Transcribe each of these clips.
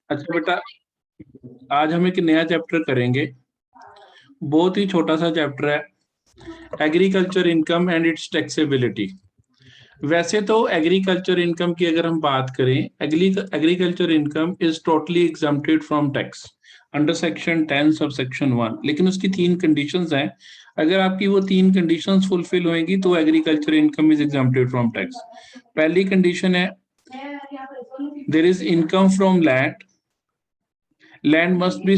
अच्छा बेटा, आज हम एक नया चैप्टर करेंगे। बहुत ही छोटा सा चैप्टर है, agriculture income and it's taxability. वैसे तो एग्रीकल्चर इनकम की अगर हम बात करें, agriculture income is totally exempted from tax under section 10 sub section 1, लेकिन उसकी तीन कंडीशंस हैं। अगर आपकी वो तीन कंडीशंस फुलफिल होंगी तो agriculture income is exempted from tax. पहली कंडीशन है there is income from land, land must be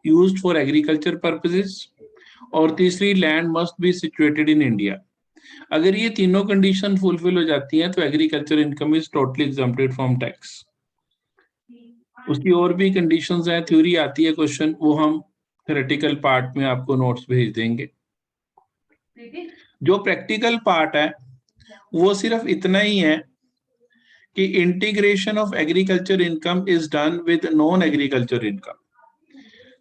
used for agriculture purposes, और तीसरी land must be situated in India. अगर ये तीनों कंडीशन फुलफिल हो जाती हैं तो agriculture income is totally exempted from tax. उसकी और भी कंडीशंस हैं, थ्योरी आती है क्वेश्चन, वो हम थ्योरेटिकल पार्ट में आपको नोट्स भेज देंगे। जो प्रैक्टिकल पार्ट है वो सिर्फ इतना ही है कि integration of agriculture income is done with non agriculture income.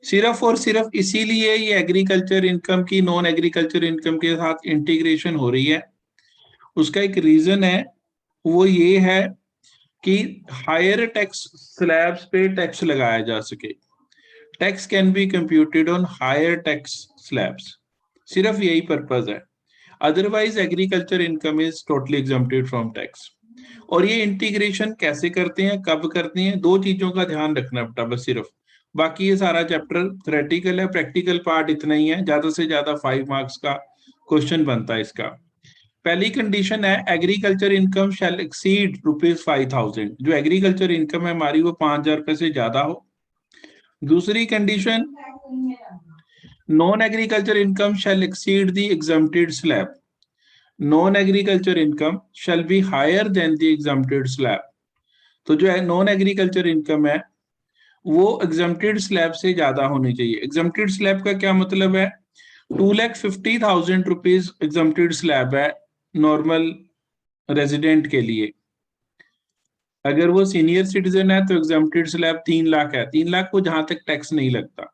सिर्फ और सिर्फ इसीलिए ये एग्रीकल्चर इनकम की नॉन एग्रीकल्चर इनकम के साथ इंटीग्रेशन हो रही है। उसका एक रीजन है, वो ये है कि हायर टैक्स स्लैब्स पे टैक्स लगाया जा सके। Tax can be computed on higher tax slabs, सिर्फ यही पर्पज है। Otherwise agriculture income is totally exempted from tax. और ये इंटीग्रेशन कैसे करते हैं, कब करते हैं, दो चीजों का ध्यान रखना बेटा बस सिर्फ। बाकी ये सारा चैप्टर थ्योरेटिकल है, प्रैक्टिकल पार्ट इतना ही है, ज्यादा से ज्यादा 5 मार्क्स का क्वेश्चन बनता है इसका। पहली कंडीशन है एग्रीकल्चर इनकम शैल एक्सीड ₹5,000, जो एग्रीकल्चर इनकम है हमारी वो 5,000 रुपए से ज्यादा हो। दूसरी condition, non agriculture income shall exceed the exempted slab, non agriculture income shall be higher than the exempted slab. तो जो है नॉन एग्रीकल्चर इनकम है वो एग्जम्प्टेड स्लैब से ज्यादा होनी चाहिए। एग्जम्प्टेड स्लैब का क्या मतलब है, 2,50,000 रुपीज एग्जम्प्टेड स्लैब है नॉर्मल रेजिडेंट के लिए। अगर वो सीनियर सिटीजन है तो एग्जम्प्टेड स्लैब 3 लाख है, 3 लाख को जहां तक टैक्स नहीं लगता।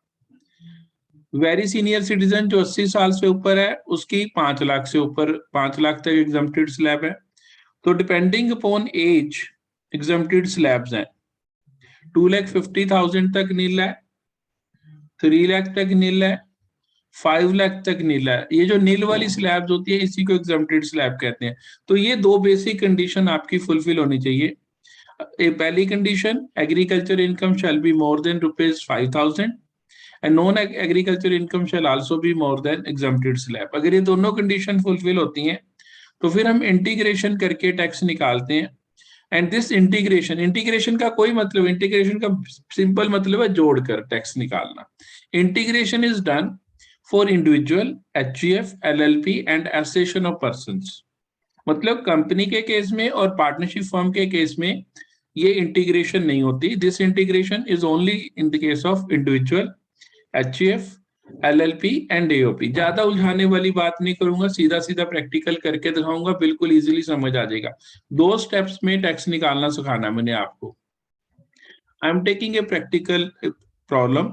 वेरी सीनियर सिटीजन जो 80 साल से ऊपर है उसकी 5 लाख से ऊपर, 5 लाख तक एग्जम्प्टेड स्लैब है। तो depending upon as exempted slabs हैं। 2,50,000 तक नील है, 3 लाख तक नील है, 5 लाख तक नील है। ये जो नील वाली स्लैब्स होती है इसी को एग्जम्प्टेड स्लैब कहते हैं। तो ये दो बेसिक कंडीशन आपकी फुलफिल होनी चाहिए। पहली condition, agriculture income shall be more than ₹5,000 and non agriculture income shell also be more than exempted slab. अगर ये दोनों कंडीशन फुलफिल होती हैं तो फिर हम इंटीग्रेशन करके टैक्स निकालते हैं। एंड दिस इंटीग्रेशन, इंटीग्रेशन का कोई मतलब, इंटीग्रेशन का सिंपल मतलब है जोड़कर टैक्स निकालना। Integration is done for individual, HUF, LLP and association of persons. मतलब कंपनी के केस में और पार्टनरशिप फर्म के केस में ये इंटीग्रेशन नहीं होती। This integration is only in the case of individual, HUF, LLP and AOP. ज्यादा उलझाने वाली बात नहीं करूंगा, सीधा सीधा प्रैक्टिकल करके दिखाऊंगा, बिल्कुल इजीली समझ आ जाएगा। 2 स्टेप्स में टैक्स निकालना सिखाना मैंने आपको। I am taking a practical problem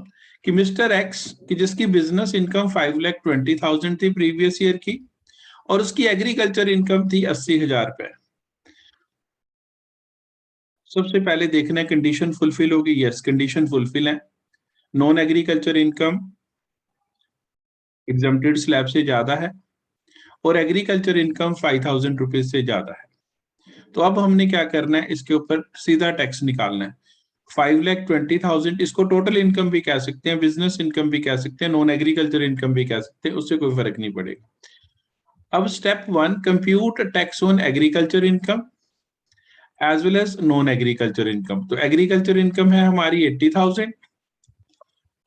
कि मिस्टर एक्स की जिसकी बिजनेस इनकम 5,20,000 थी प्रीवियस ईयर की, और उसकी एग्रीकल्चर इनकम थी 80,000 रुपए। सबसे पहले देखना है कंडीशन फुलफिल होगी। यस, कंडीशन फुलफिल है। Non agriculture income exempted slab से ज्यादा है और एग्रीकल्चर इनकम 5,000 रुपीज से ज्यादा है। तो अब हमने क्या करना है, इसके ऊपर सीधा टैक्स निकालना है। 5,20,000 इसको टोटल इनकम भी कह सकते हैं, बिजनेस इनकम भी कह सकते हैं, नॉन एग्रीकल्चर इनकम भी कह सकते हैं, उससे कोई फर्क नहीं पड़ेगा। अब step 1, compute tax on agriculture income as well as non agriculture income. तो एग्रीकल्चर इनकम है हमारी 80,000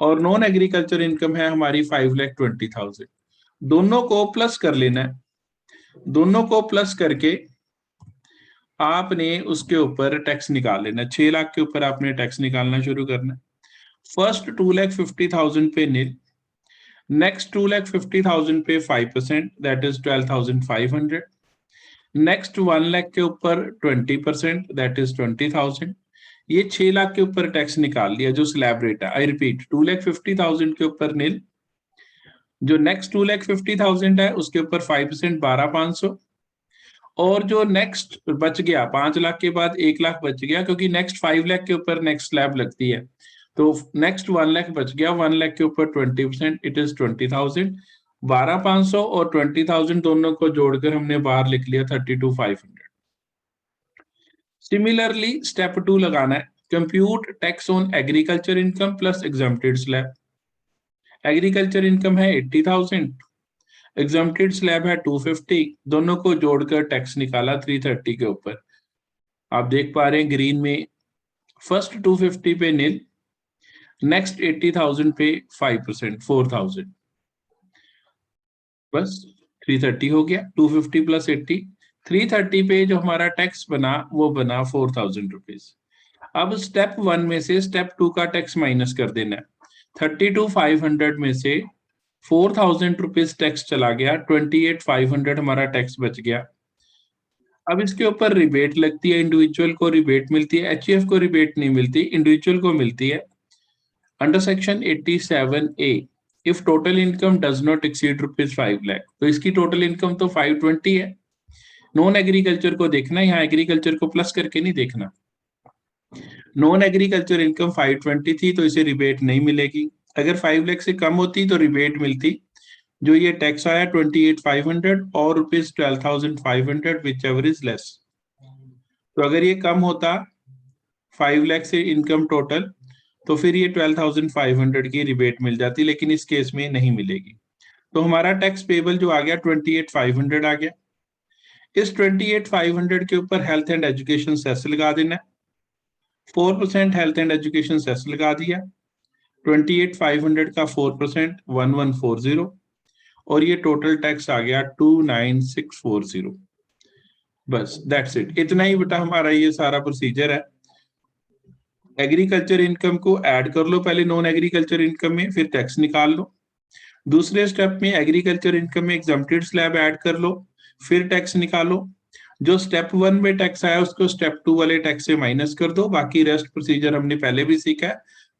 और नॉन एग्रीकल्चर इनकम है हमारी 5,20,000। दोनों को प्लस कर लेना है। दोनों को प्लस करके आपने उसके ऊपर टैक्स निकाल लेना। 6 लाख के ऊपर आपने टैक्स निकालना शुरू करना है। फर्स्ट 2,50,000 पे नील, नेक्स्ट 2,50,000 पे 5%, दैट इज 12,500। नेक्स्ट 1 लाख के ऊपर 20%, दैट इज 20,000। ये 6 लाख के ऊपर टैक्स निकाल लिया जो स्लैब रेट है। आई रिपीट, 2,50,000 के ऊपर नील, जो नेक्स्ट 2,50,000 है उसके ऊपर 5%, 12,500, और जो नेक्स्ट बच गया 5 लाख के बाद 1 लाख बच गया, क्योंकि नेक्स्ट 5 लाख के ऊपर नेक्स्ट स्लैब लगती है, तो नेक्स्ट 1 लाख बच गया, 1 लाख के ऊपर 20%, इट इज 20,000। 12,500 और 20,000 दोनों को जोड़कर हमने बाहर लिख लिया 32,500। सिमिलरली स्टेप 2 लगाना है, compute tax on agriculture income plus exempted slab. Agriculture income है 80,000, एग्जम्प्टेड स्लैब है 250, दोनों को जोड़कर टैक्स निकाला 330 के ऊपर। आप देख पा रहे हैं ग्रीन में फर्स्ट 250 पे नील, नेक्स्ट 80,000 पे 5%, 4,000, बस 330 हो गया। 250 प्लस 80, 330 पे जो हमारा टैक्स बना वो बना 4,000 रुपीज। अब स्टेप 1 में से स्टेप 2 का टैक्स माइनस कर देना है। 32,500 में से 4,000 रुपीज टैक्स चला गया, 28,500 हमारा टैक्स बच गया। अब इसके ऊपर रिबेट लगती है, इंडिविजुअल को रिबेट मिलती है, एचईएफ को रिबेट नहीं मिलती, इंडिविजुअल को मिलती है। Under section 87A, if total income does not exceed ₹5 lakh, तो इसकी टोटल इनकम तो 520 है। नॉन एग्रीकल्चर को देखना, यहाँ एग्रीकल्चर को प्लस करके नहीं देखना। नॉन एग्रीकल्चर इनकम 520 थी तो इसे रिबेट नहीं मिलेगी। अगर 5 लाख से कम होती तो रिबेट मिलती। जो ये टैक्स आया 28,500 और ₹12,500 विच एवर इज लेस। तो अगर ये कम होता 5 लाख से इनकम टोटल, तो फिर ये 12,500 की रिबेट मिल जाती, लेकिन इस केस में नहीं मिलेगी। तो हमारा टैक्स पेबल जो आ गया 28,500 आ गया। इस 28,500 के ऊपर हेल्थ एंड एजुकेशन सेस लगा देना, 4% हेल्थ एंड एजुकेशन सेस लगा दिया। 28,500 का 4% 1140, और ये टोटल टैक्स आ गया 29,640। बस दैट्स इट, इतना ही बेटा हमारा ये सारा प्रोसीजर है। एग्रीकल्चर इनकम को ऐड कर लो पहले नॉन एग्रीकल्चर इनकम में, फिर टैक्स निकाल लो। दूसरे स्टेप में एग्रीकल्चर इनकम में एग्जम्प्टेड स्लैब ऐड कर लो, फिर टैक्स निकालो। जो स्टेप 1 में टैक्स आया उसको स्टेप 2 वाले टैक्स से माइनस कर दो। बाकी रेस्ट प्रोसीजर हमने पहले भी सीखा है,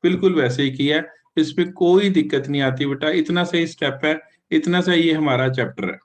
बिल्कुल वैसे ही किया है, इसमें कोई दिक्कत नहीं आती बेटा। इतना सही स्टेप है, इतना सही ये हमारा चैप्टर है।